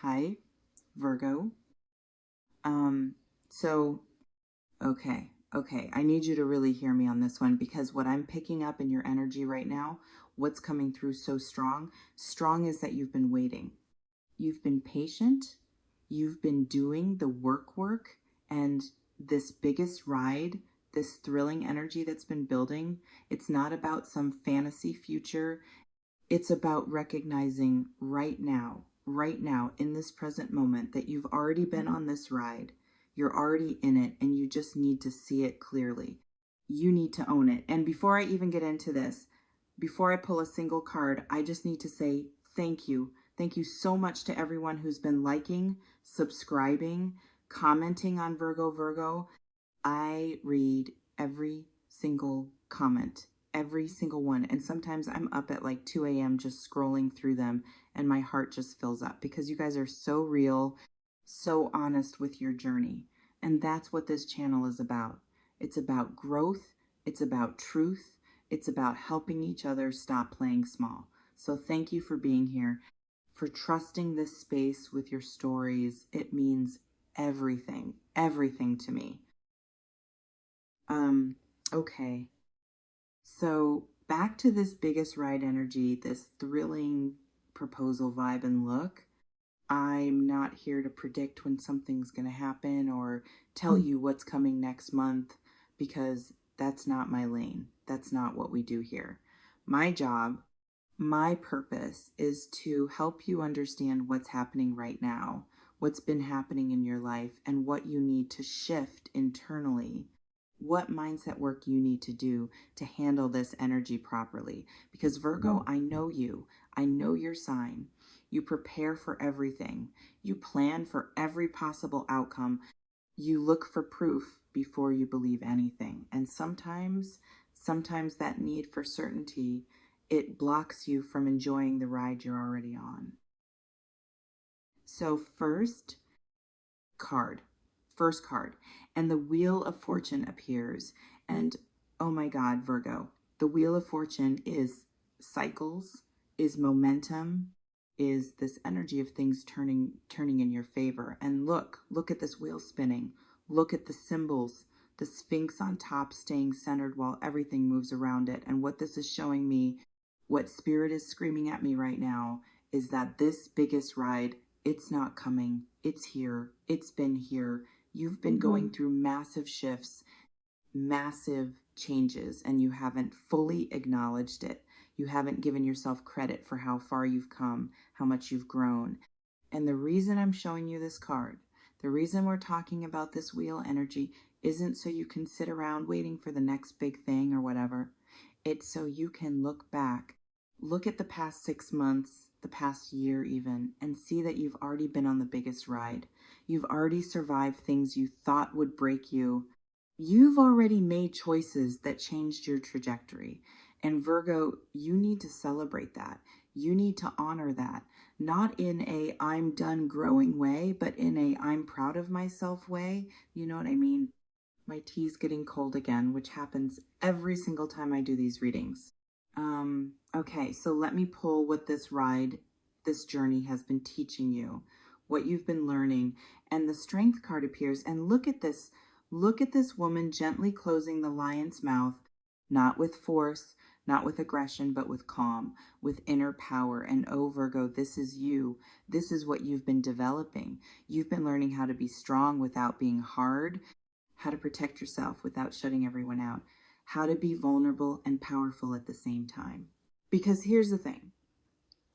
Hi, Virgo. Um, so, okay. I need you to really hear me on this one because what I'm picking up in your energy right now, what's coming through so strong is that you've been waiting. You've been patient. You've been doing the work, and this biggest ride, this thrilling energy that's been building, it's not about some fantasy future. It's about recognizing right now, in this present moment, that you've already been on this ride. You're already in it, and you just need to see it clearly. You need to own it. And before I even get into this, before I pull a single card, I just need to say thank you. Thank you so much to everyone who's been liking, subscribing, commenting on Virgo. I read every single comment, every single one. And sometimes I'm up at like 2 a.m. just scrolling through them, and my heart just fills up because you guys are so real, so honest with your journey. And that's what this channel is about. It's about growth. It's about truth. It's about helping each other stop playing small. So thank you for being here, for trusting this space with your stories. It means everything to me. Okay. So back to this biggest ride energy, this thrilling proposal vibe and look. I'm not here to predict when something's going to happen or tell you what's coming next month because that's not my lane. That's not what we do here. My job, my purpose is to help you understand what's happening right now, what's been happening in your life, and what you need to shift internally, what mindset work you need to do to handle this energy properly. Because Virgo, I know you. I know your sign. You prepare for everything. You plan for every possible outcome. You look for proof before you believe anything. And sometimes that need for certainty, it blocks you from enjoying the ride you're already on. So first card, and the Wheel of Fortune appears. And oh my God, Virgo, the Wheel of Fortune is cycles, is momentum, is this energy of things turning in your favor. And look at this wheel spinning. Look at the symbols, the Sphinx on top staying centered while everything moves around it. And what this is showing me, what Spirit is screaming at me right now, is that this biggest ride, it's not coming. It's here. It's been here. You've been going through massive shifts, massive changes, and you haven't fully acknowledged it. You haven't given yourself credit for how far you've come, how much you've grown. And the reason I'm showing you this card, the reason we're talking about this wheel energy, isn't so you can sit around waiting for the next big thing or whatever. It's so you can look back, look at the past 6 months, the past year even, and see that you've already been on the biggest ride. You've already survived things you thought would break you. You've already made choices that changed your trajectory. And Virgo, you need to celebrate that. You need to honor that. Not in a I'm done growing way, but in a I'm proud of myself way. You know what I mean? My tea's getting cold again, which happens every single time I do these readings. Okay, so let me pull what this ride, this journey has been teaching you, what you've been learning. And the Strength card appears, and look at this woman gently closing the lion's mouth, not with force, not with aggression, but with calm, with inner power. And oh, Virgo, this is you. This is what you've been developing. You've been learning how to be strong without being hard, how to protect yourself without shutting everyone out, how to be vulnerable and powerful at the same time. Because here's the thing.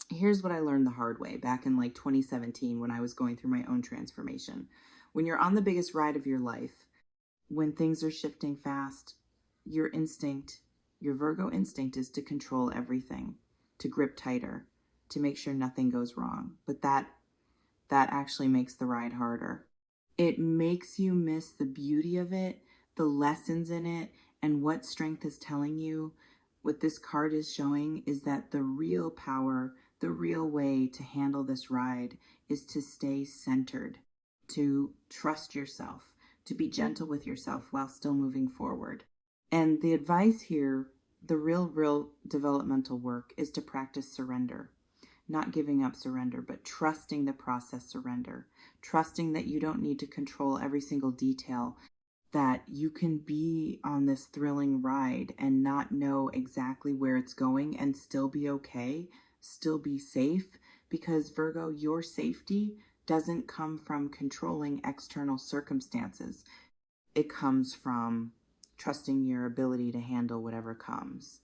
Here's what I learned the hard way back in like 2017 when I was going through my own transformation. When you're on the biggest ride of your life, when things are shifting fast, your instinct, your Virgo instinct is to control everything, to grip tighter, to make sure nothing goes wrong. But that actually makes the ride harder. It makes you miss the beauty of it, the lessons in it, and what Strength is telling you. What this card is showing is that the real power, the real way to handle this ride is to stay centered, to trust yourself, to be gentle with yourself while still moving forward. And the advice here, the real developmental work, is to practice surrender. not giving up surrender, but trusting the process surrender, trusting that you don't need to control every single detail, that you can be on this thrilling ride and not know exactly where it's going and still be okay, still be safe, because Virgo, your safety doesn't come from controlling external circumstances. It comes from trusting your ability to handle whatever comes.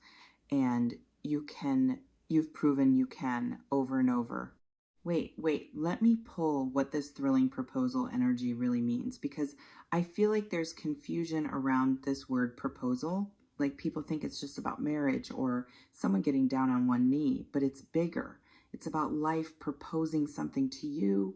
And you've proven you can over and over. Wait, let me pull what this thrilling proposal energy really means, because I feel like there's confusion around this word proposal. Like people think it's just about marriage or someone getting down on one knee, but it's bigger. It's about life proposing something to you,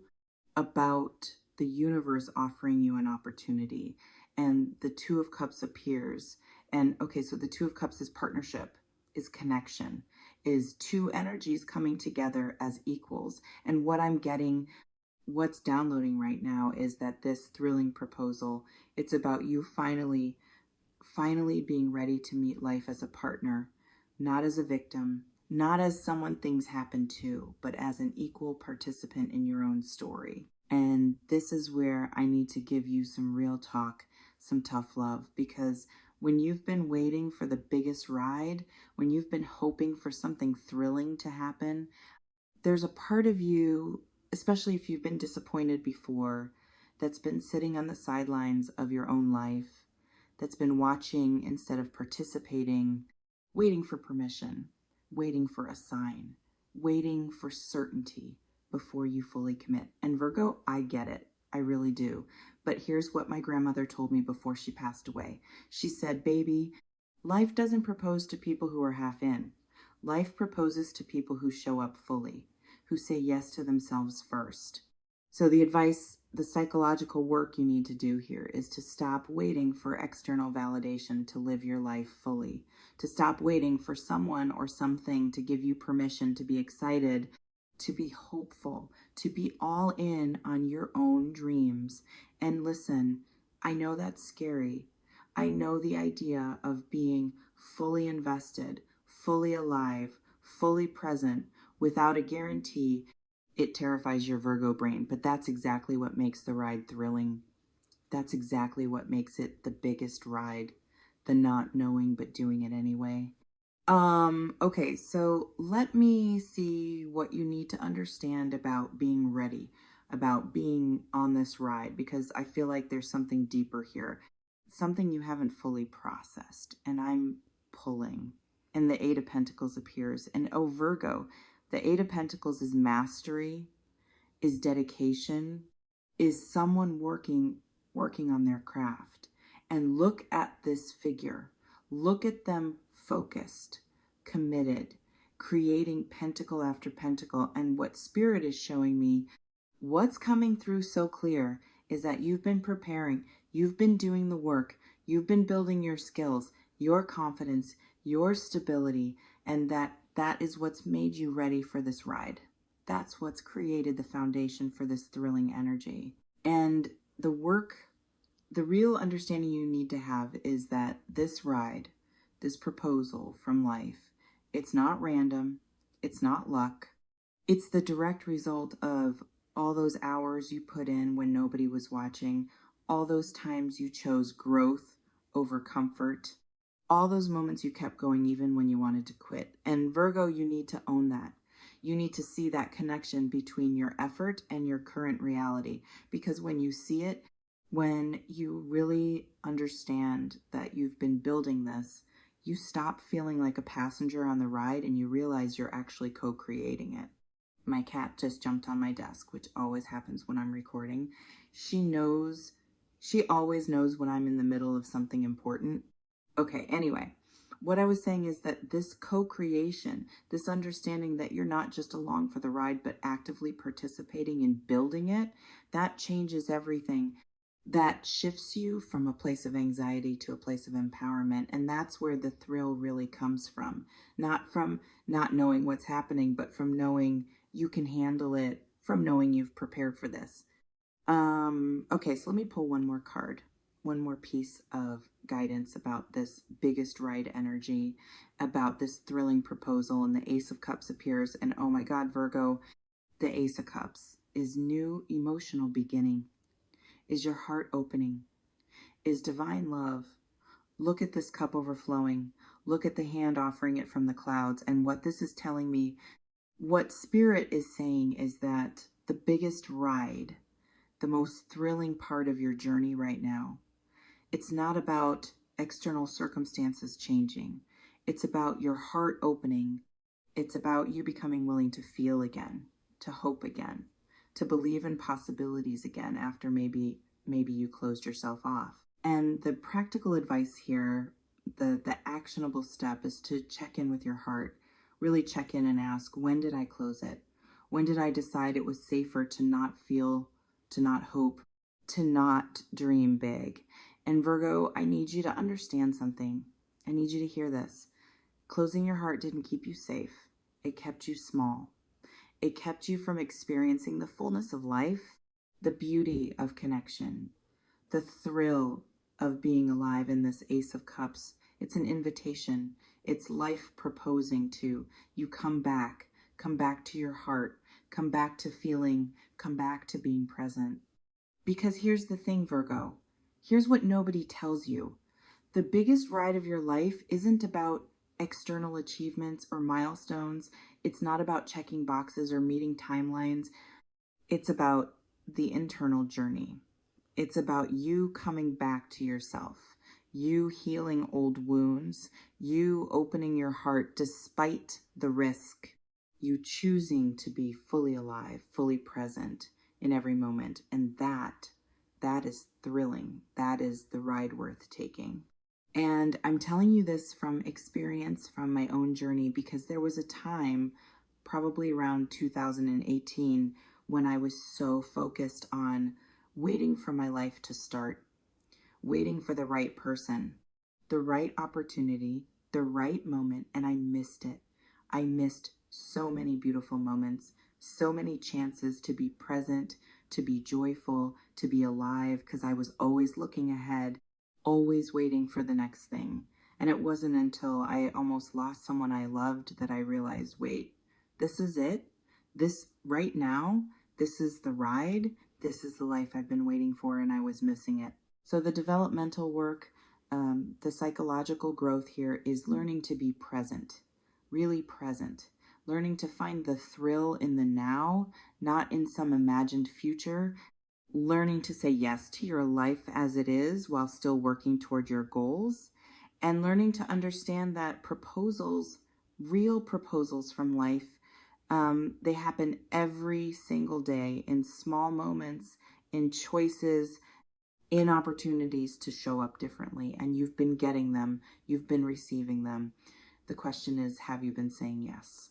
about the universe offering you an opportunity. And the Two of Cups appears. And okay, so the Two of Cups is partnership, is connection, is two energies coming together as equals. And what I'm getting, what's downloading right now is that this thrilling proposal, it's about you finally being ready to meet life as a partner, not as a victim, not as someone things happen to, but as an equal participant in your own story. And this is where I need to give you some real talk, some tough love, because when you've been waiting for the biggest ride, when you've been hoping for something thrilling to happen, there's a part of you, especially if you've been disappointed before, that's been sitting on the sidelines of your own life, that's been watching instead of participating, waiting for permission, waiting for a sign, waiting for certainty before you fully commit. And Virgo, I get it. I really do. But here's what my grandmother told me before she passed away. She said, baby, life doesn't propose to people who are half in. Life proposes to people who show up fully, who say yes to themselves first. So the advice, the psychological work you need to do here is to stop waiting for external validation to live your life fully, to stop waiting for someone or something to give you permission to be excited, to be hopeful, to be all in on your own dreams. And listen, I know that's scary. I know the idea of being fully invested, fully alive, fully present, without a guarantee, it terrifies your Virgo brain, but that's exactly what makes the ride thrilling. That's exactly what makes it the biggest ride, the not knowing but doing it anyway. Okay, so let me see what you need to understand about being ready, about being on this ride, because I feel like there's something deeper here, something you haven't fully processed, and I'm pulling. And the Eight of Pentacles appears, and oh, Virgo, the Eight of Pentacles is mastery, is dedication, is someone working on their craft. And look at this figure. Look at them focused, committed, creating pentacle after pentacle. And what Spirit is showing me, what's coming through so clear, is that you've been preparing, you've been doing the work, you've been building your skills, your confidence, your stability, and that is what's made you ready for this ride. That's what's created the foundation for this thrilling energy. And the work, the real understanding you need to have is that this ride, this proposal from life, it's not random, it's not luck, it's the direct result of all those hours you put in when nobody was watching, all those times you chose growth over comfort, all those moments you kept going even when you wanted to quit. And Virgo, you need to own that. You need to see that connection between your effort and your current reality. Because when you see it, when you really understand that you've been building this, you stop feeling like a passenger on the ride and you realize you're actually co-creating it. My cat just jumped on my desk, which always happens when I'm recording. She always knows when I'm in the middle of something important. Okay, anyway, what I was saying is that this co-creation, this understanding that you're not just along for the ride, but actively participating in building it, that changes everything. That shifts you from a place of anxiety to a place of empowerment. And that's where the thrill really comes from. Not from not knowing what's happening, but from knowing you can handle it, from knowing you've prepared for this. Okay, so let me pull one more card. one more piece of guidance about this biggest ride energy, about this thrilling proposal, and the Ace of Cups appears, and oh my God, Virgo, the Ace of Cups is new emotional beginning, is your heart opening, is divine love. Look at this cup overflowing. Look at the hand offering it from the clouds. And what this is telling me, what Spirit is saying is that the biggest ride, the most thrilling part of your journey right now, it's not about external circumstances changing. It's about your heart opening. It's about you becoming willing to feel again, to hope again, to believe in possibilities again after maybe you closed yourself off. And the practical advice here, the actionable step is to check in with your heart. Really check in and ask, when did I close it? When did I decide it was safer to not feel, to not hope, to not dream big? And Virgo, I need you to understand something. I need you to hear this. Closing your heart didn't keep you safe. It kept you small. It kept you from experiencing the fullness of life, the beauty of connection, the thrill of being alive in this Ace of Cups. It's an invitation. It's life proposing to you. Come back to your heart, come back to feeling, come back to being present. Because here's the thing, Virgo. Here's what nobody tells you. The biggest ride of your life isn't about external achievements or milestones. It's not about checking boxes or meeting timelines. It's about the internal journey. It's about you coming back to yourself, you healing old wounds, you opening your heart despite the risk, you choosing to be fully alive, fully present in every moment. And that is thrilling. That is the ride worth taking. And I'm telling you this from experience, from my own journey, because there was a time, probably around 2018, when I was so focused on waiting for my life to start, waiting for the right person, the right opportunity, the right moment, and I missed it. I missed so many beautiful moments, so many chances to be present, to be joyful, to be alive, because I was always looking ahead, always waiting for the next thing. And it wasn't until I almost lost someone I loved that I realized, wait, this is it? This right now, this is the ride? This is the life I've been waiting for, and I was missing it. So the developmental work, the psychological growth here is learning to be present, really present, learning to find the thrill in the now, not in some imagined future, learning to say yes to your life as it is while still working toward your goals, and learning to understand that proposals, real proposals from life, they happen every single day in small moments, in choices, in opportunities to show up differently. And you've been getting them. You've been receiving them. The question is, have you been saying yes?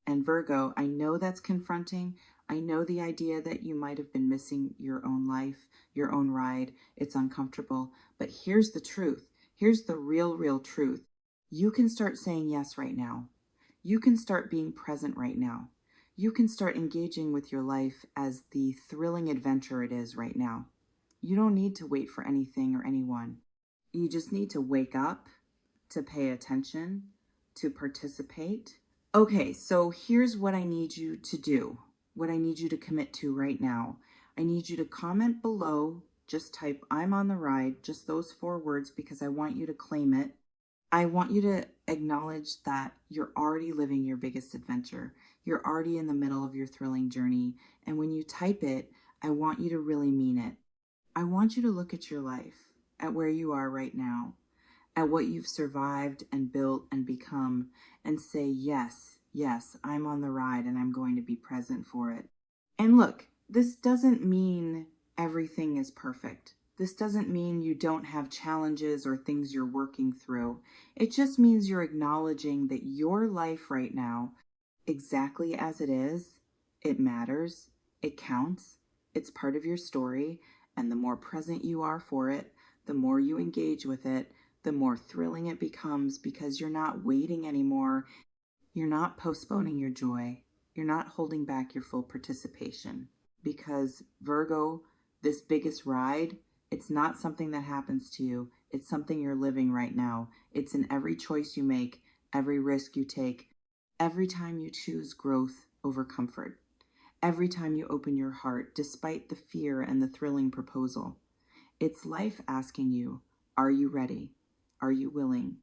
And Virgo, I know that's confronting. I know the idea that you might have been missing your own life, your own ride. It's uncomfortable. But here's the truth. Here's the real truth. You can start saying yes right now. You can start being present right now. You can start engaging with your life as the thrilling adventure it is right now. You don't need to wait for anything or anyone. You just need to wake up, to pay attention, to participate. Okay, so here's what I need you to do, what I need you to commit to right now. I need you to comment below, just type "I'm on the ride," just those 4 words, because I want you to claim it. I want you to acknowledge that you're already living your biggest adventure. You're already in the middle of your thrilling journey. And when you type it, I want you to really mean it. I want you to look at your life, at where you are right now, at what you've survived and built and become, and say, yes, I'm on the ride and I'm going to be present for it. And look, this doesn't mean everything is perfect. This doesn't mean you don't have challenges or things you're working through. It just means you're acknowledging that your life right now, exactly as it is, it matters, it counts, it's part of your story, and the more present you are for it, the more you engage with it, the more thrilling it becomes, because you're not waiting anymore. You're not postponing your joy. You're not holding back your full participation. Because Virgo, this biggest ride, It's not something that happens to you. It's something you're living right now. It's in every choice you make, every risk you take, every time you choose growth over comfort, every time you open your heart, despite the fear and the thrilling proposal. It's life asking you, are you ready? Are you willing?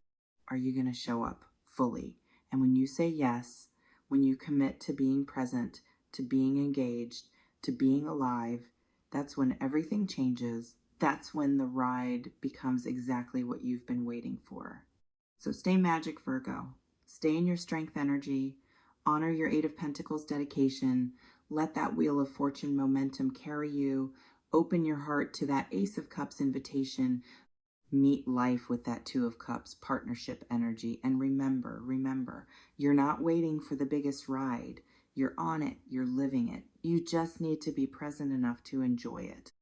Are you going to show up fully? And when you say yes, when you commit to being present, to being engaged, to being alive, that's when everything changes. That's when the ride becomes exactly what you've been waiting for. So stay magic, Virgo. Stay in your strength energy. Honor your Eight of Pentacles dedication. Let that Wheel of Fortune momentum carry you. Open your heart to that Ace of Cups invitation. Meet life with that Two of Cups partnership energy. And remember, you're not waiting for the biggest ride. You're on it. You're living it. You just need to be present enough to enjoy it.